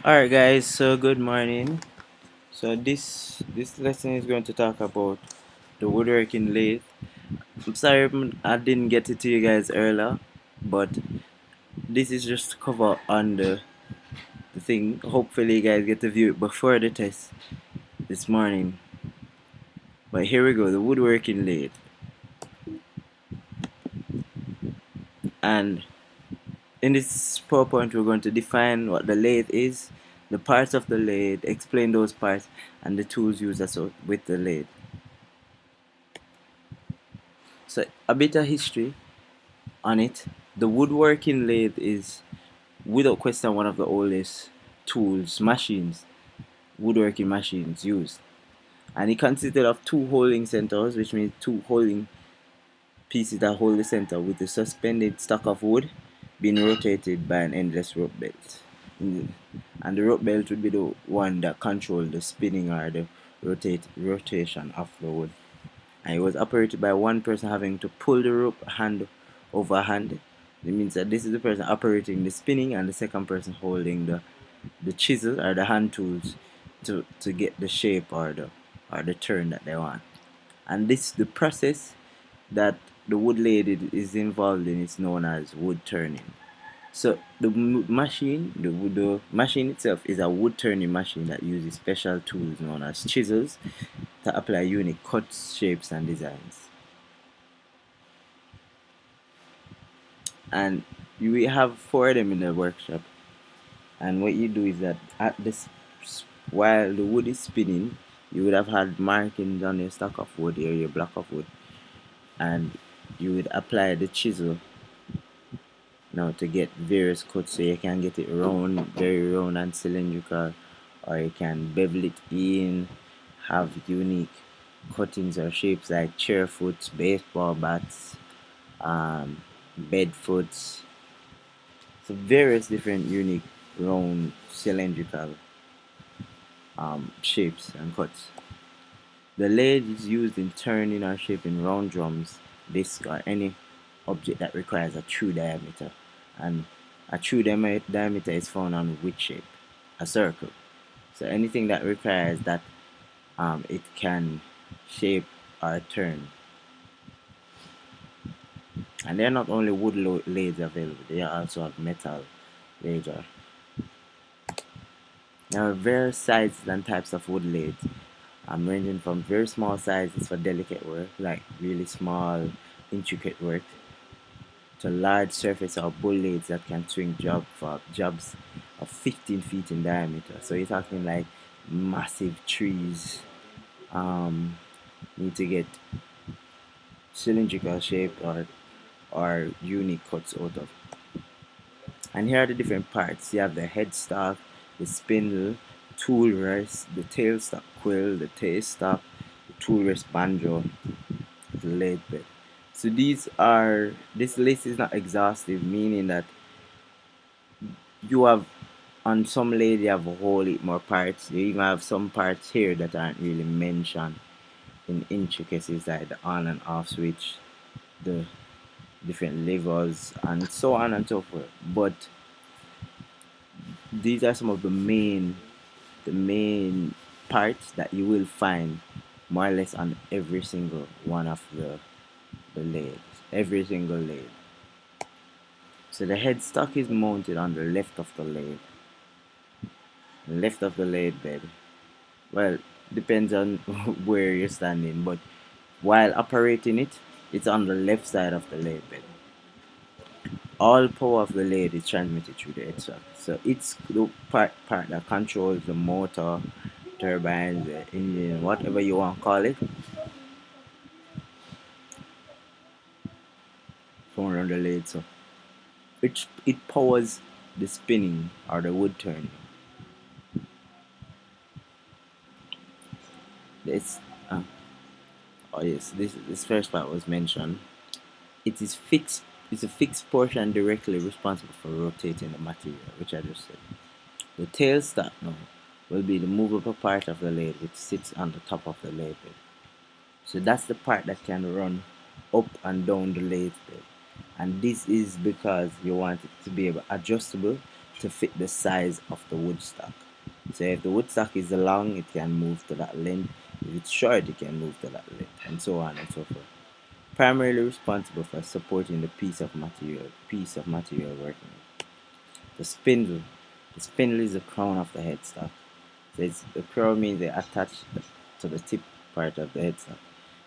Alright guys, so good morning. So this lesson is going to talk about the woodworking lathe. I'm sorry I didn't get it to you guys earlier, but this is just to cover on the thing. Hopefully you guys get to view it before the test this morning. But here we go, the woodworking lathe. And in this PowerPoint we're going to define what the lathe is, the parts of the lathe, explain those parts, and the tools used with the lathe. So a bit of history on it. The woodworking lathe is without question one of the oldest woodworking machines used. And it consisted of two holding centers, which means two holding pieces that hold the center with a suspended stock of wood being rotated by an endless rope belt. And the rope belt would be the one that controlled the spinning or the rotation of the wood. And it was operated by one person having to pull the rope hand over hand. It means that this is the person operating the spinning and the second person holding the chisel or the hand tools to get the shape or the turn that they want. And this the process that the wood lathe is involved in is known as wood turning. So the the machine itself is a wood turning machine that uses special tools known as chisels to apply unique cuts, shapes, and designs. And you will have four of them in the workshop. And what you do is that while the wood is spinning, you would have had markings on your stack of wood or your block of wood, and you would apply the chisel now to get various cuts, so you can get it round, very round and cylindrical, or you can bevel it in, have unique cuttings or shapes like chair foots, baseball bats, bed foots, so various different unique round cylindrical shapes and cuts. The lathe is used in turning or shaping round drums, discs, or any object that requires a true diameter. And a true diameter is found on which shape? A circle. So anything that requires that it can shape or turn. And there are not only wood lathes available, they also have metal lathes. There are various sizes and types of wood lathes, ranging from very small sizes for delicate work, like really small, intricate work, to large surface or bull lathes that can swing jobs of 15 feet in diameter. So you're talking like massive trees. Need to get cylindrical shape or unique cuts out of. And here are the different parts. You have the headstock, the spindle, tool rest, the tailstock quill, the tailstock, the tool rest banjo, the lathe bed. So this list is not exhaustive, meaning that you have on some lathe you have a whole heap more parts. You even have some parts here that aren't really mentioned in intricacies, like the on and off switch, the different levers, and so on and so forth. But these are some of the main parts that you will find more or less on every single one of the lathes, every single lathe. So the headstock is mounted on the left of the lathe bed. Well, depends on where you're standing, but while operating it, it's on the left side of the lathe bed. All power of the lathe is transmitted through the headstock. So it's the part that controls the motor, turbines, the engine, whatever you want to call it, from around the lathe. So it powers the spinning or the wood turning. This uh, oh yes, this first part was mentioned. It is fixed. It's a fixed portion directly responsible for rotating the material, which I just said. The tailstock now will be the movable part of the lathe which sits on the top of the lathe bed. So that's the part that can run up and down the lathe bed. And this is because you want it to be adjustable to fit the size of the wood stock. So if the wood stock is long, it can move to that length. If it's short, it can move to that length, and so on and so forth. Primarily responsible for supporting the piece of material working. The spindle. The spindle is the crown of the headstock. So the crown means they attach to the tip part of the headstock.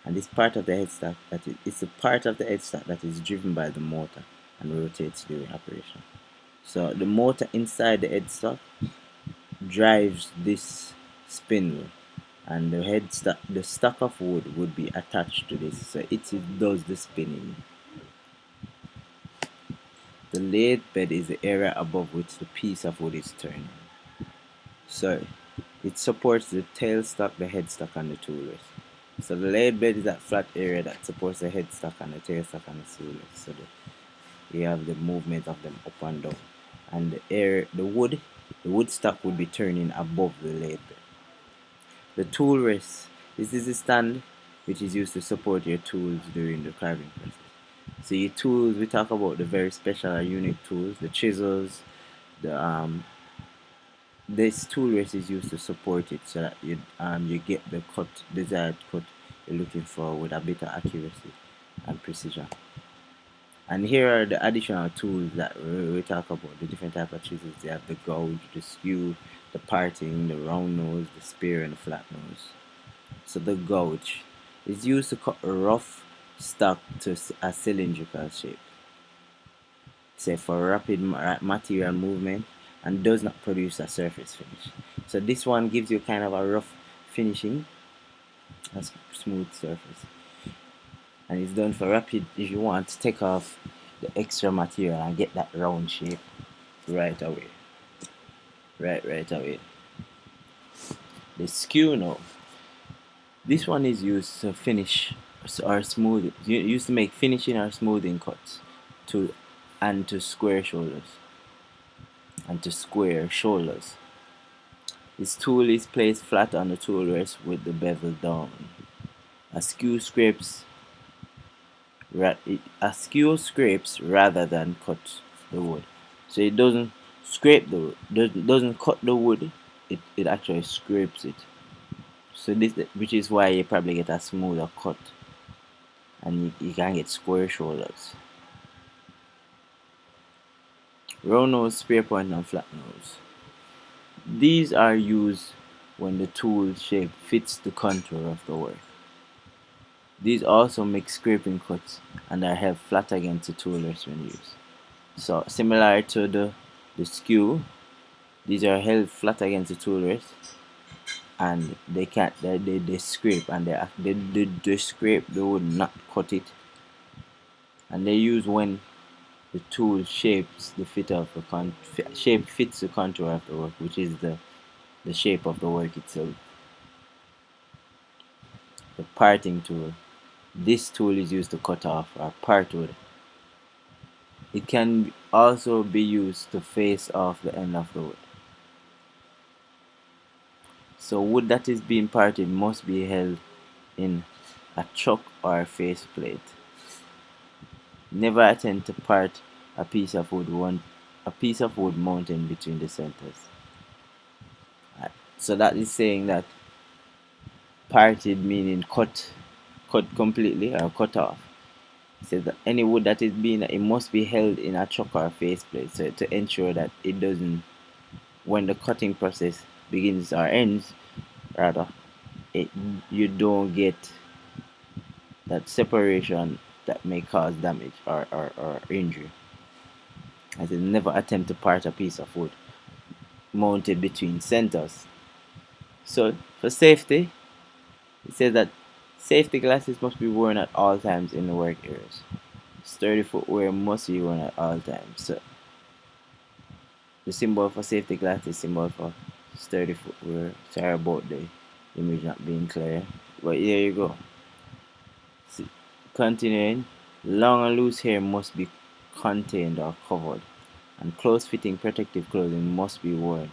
And this part of the headstock it's a part of the headstock that is driven by the motor and rotates during operation. So the motor inside the headstock drives this spindle, and the stock of wood would be attached to this, so it does the spinning. The lathe bed is the area above which the piece of wood is turning. So it supports the tailstock, the headstock, and the tool rest. So the lathe bed is that flat area that supports the headstock and the tailstock and the tool rest. So you have the movement of them up and down, and the wood stock would be turning above the lathe bed. The tool rest. This is a stand which is used to support your tools during the carving process. So your tools, we talk about the very special or unique tools, the chisels, the this tool rest is used to support it so that you get the desired cut you're looking for with a bit of accuracy and precision. And here are the additional tools that we talk about, the different type of chisels. They have the gouge, the skew, the parting, the round nose, the spear, and the flat nose. So the gouge is used to cut a rough stock to a cylindrical shape, say for rapid material movement, and does not produce a surface finish. So this one gives you kind of a rough finishing, a smooth surface, and it's done for rapid if you want to take off the extra material and get that round shape right away. Right away. The skew now. This one is used to finish or smooth. Used to make finishing or smoothing cuts to and to square shoulders. This tool is placed flat on the tool rest with the bevel down. A skew scrapes rather than cut the wood. So it doesn't scrape the wood, doesn't cut the wood. It actually scrapes it. So which is why you probably get a smoother cut, and you can get square shoulders. Round nose, spear point, and flat nose. These are used when the tool shape fits the contour of the work. These also make scraping cuts and are held flat against the tool rest when used. So similar to the skew, these are held flat against the tool rest, and they scrape, and they scrape the wood, not cut it. And they use when the tool shapes the shape fits the contour of the work, which is the shape of the work itself. The parting tool. This tool is used to cut off or part wood. It can also be used to face off the end of the wood. So wood that is being parted must be held in a chuck or a face plate. Never attempt to part a piece of wood mounted between the centers. So that is saying that parted meaning cut completely or cut off. It says that any wood that is it must be held in a chuck or a face plate, so to ensure that it doesn't, when the cutting process begins or ends, rather, you don't get that separation that may cause damage or injury. I said never attempt to part a piece of wood mounted between centers. So for safety, it says that safety glasses must be worn at all times in the work areas. Sturdy footwear must be worn at all times. So the symbol for safety glasses is symbol for sturdy footwear. Sorry about the image not being clear, but here you go. See, continuing, long and loose hair must be contained or covered, and close-fitting protective clothing must be worn.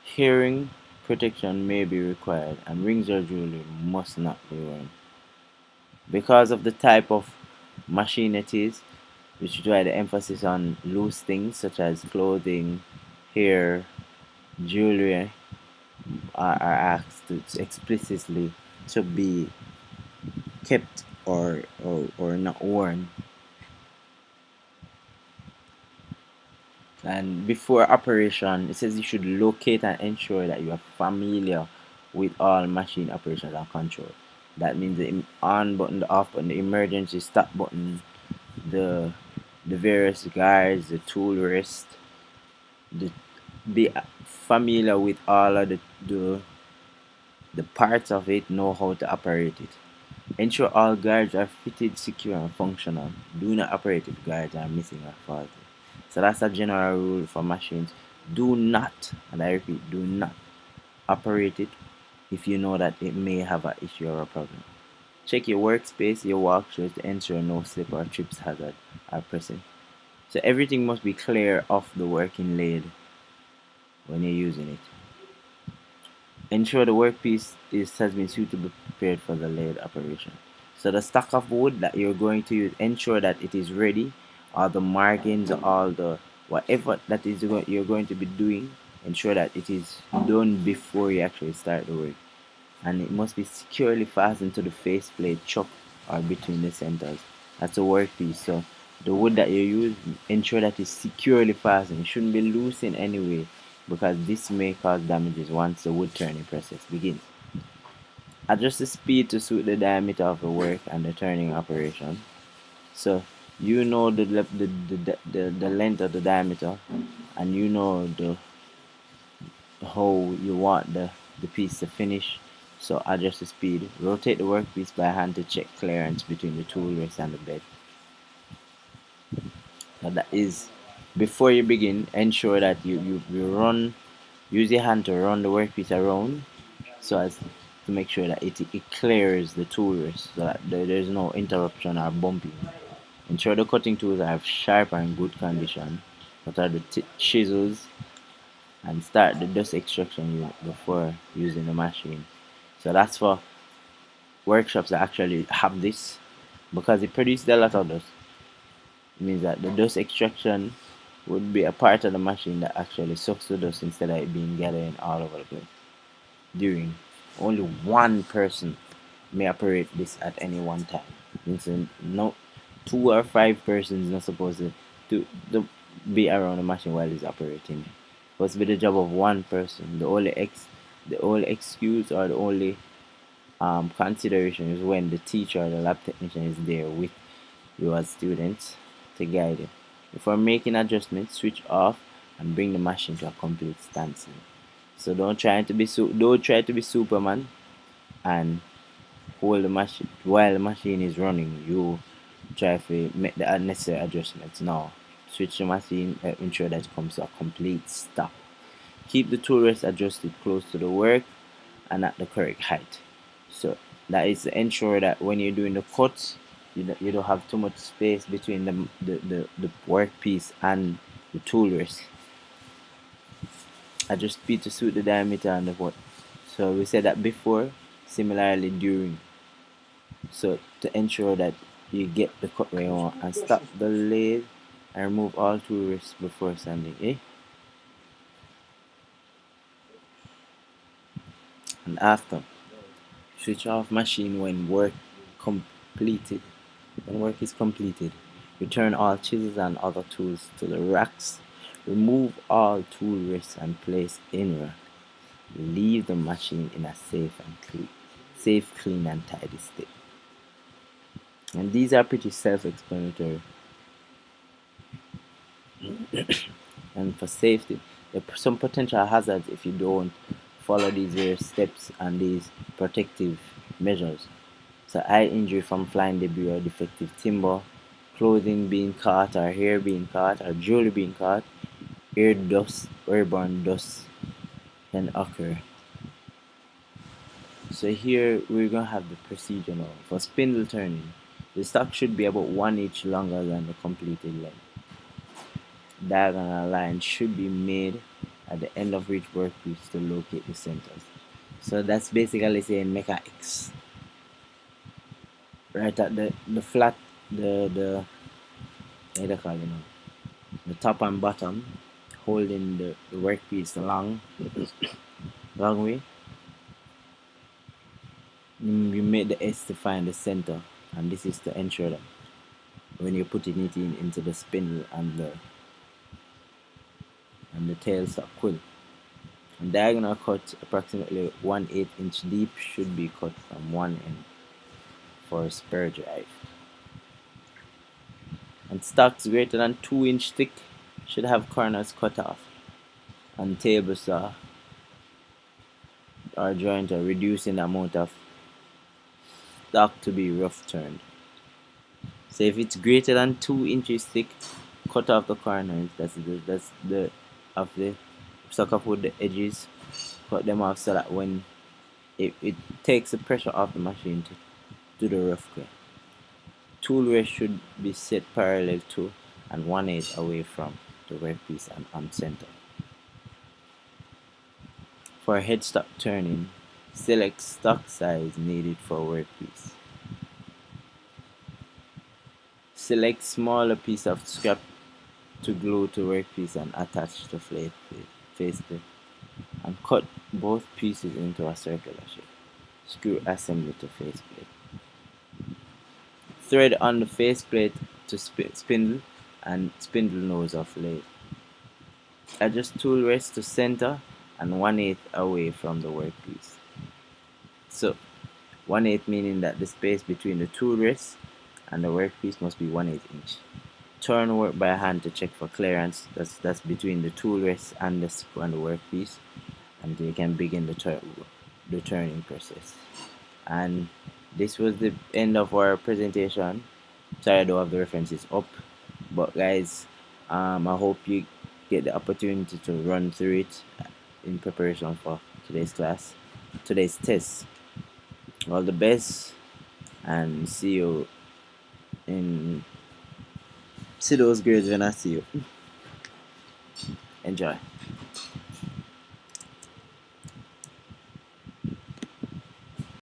Hearing protection may be required, and rings or jewelry must not be worn. Because of the type of machine it is, which is why the emphasis on loose things such as clothing, hair, jewelry are asked to explicitly to be kept or not worn. And before operation, it says you should locate and ensure that you are familiar with all machine operations and control. That means the on button, the off button, the emergency stop button, the the various guards, the tool rest, the be familiar with all of the parts of it, know how to operate it. Ensure all guards are fitted, secure, and functional. Do not operate if guards are missing or faulty. So that's a general rule for machines. Do not, and I repeat, do not operate it if you know that it may have an issue or a problem. Check your workspace, your walkthroughs to ensure no slip or trips hazard are present. So everything must be clear off the working lathe when you're using it. Ensure the has been suitably prepared for the lathe operation. So the stack of wood that you're going to use, ensure that it is ready. All the markings, all the whatever that is you're going to be doing, ensure that it is done before you actually start the work. And it must be securely fastened to the faceplate, chuck, or between the centers. That's a workpiece. So the wood that you use, ensure that it's securely fastened. It shouldn't be loose in any way because this may cause damages once the wood turning process begins. Adjust the speed to suit the diameter of the work and the turning operation. So you know the length of the diameter, and you know how you want the piece to finish. So adjust the speed. Rotate the workpiece by hand to check clearance between the tool rest and the bed. So that is before you begin, ensure that you use your hand to run the workpiece around so as to make sure that it clears the tool rest so that there's no interruption or bumping. Ensure the cutting tools are sharp and in good condition. What are the chisels, and start the dust extraction unit before using the machine. So that's for workshops that actually have this because it produces a lot of dust. It means that the dust extraction would be a part of the machine that actually sucks the dust instead of it being gathering all over the place. During only one person may operate this at any one time. Means no 2 or 5 persons not supposed to be around the machine while it's operating. It's supposed to be the job of one person. The only excuse or the only consideration is when the teacher or the lab technician is there with you as students to guide you. Before making adjustments, switch off and bring the machine to a complete standstill. So don't try to be Superman and hold the machine while the machine is running. You try to make the unnecessary adjustments. Now, switch the machine, ensure that it comes to a complete stop. Keep the tool rest adjusted close to the work and at the correct height. So that is to ensure that when you're doing the cuts, you don't have too much space between the workpiece and the tool rest. Adjust speed to suit the diameter and the what. So we said that before, similarly during. So to ensure that you get the cut where you want, and stop the lathe and remove all tool rests before sanding. And after, switch off machine when completed. When work is completed, return all chisels and other tools to the racks. Remove all tool rests and place in rack. Leave the machine in a safe, clean, and tidy state. And these are pretty self-explanatory. And for safety, there are some potential hazards if you don't follow these various steps and these protective measures. So eye injury from flying debris or defective timber, clothing being caught or hair being caught or jewelry being caught, airborne dust can occur. So here we're gonna have the procedure now. For spindle turning, the stock should be about 1 inch longer than the completed length. Diagonal lines should be made at the end of each workpiece to locate the centers. So that's basically saying make a X right at the flat the the top and bottom, holding the workpiece long way. You make the S to find the center, and this is to ensure that when you're putting it into the spindle and the tailstock quill. A diagonal cut approximately 1/8 inch deep should be cut from one end for a spur drive. And stocks greater than 2 inch thick should have corners cut off, and table saw or jointer reducing the amount of stock to be rough turned. So if it's greater than 2 inches thick, cut off the corners. That's the of the suck up with the edges. Cut them off so that when it takes the pressure off the machine to do the rough cut. Tool rest should be set parallel to and 1/8 away from the workpiece and on center. For headstock turning, select stock size needed for workpiece. Select smaller piece of scrap to glue to workpiece and attach to faceplate, and cut both pieces into a circular shape. Screw assembly to faceplate. Thread on the faceplate to spindle and spindle nose of lathe. Adjust tool rest to center and 1/8 away from the workpiece. So 1/8 meaning that the space between the tool rest and the workpiece must be 1/8 inch. Turn work by hand to check for clearance. That's between the tool rest and the workpiece, and you can begin the turning process. And this was the end of our presentation. Sorry, I don't have the references up, but guys, I hope you get the opportunity to run through it in preparation for today's test. All the best, and see those grades when I see you. Enjoy.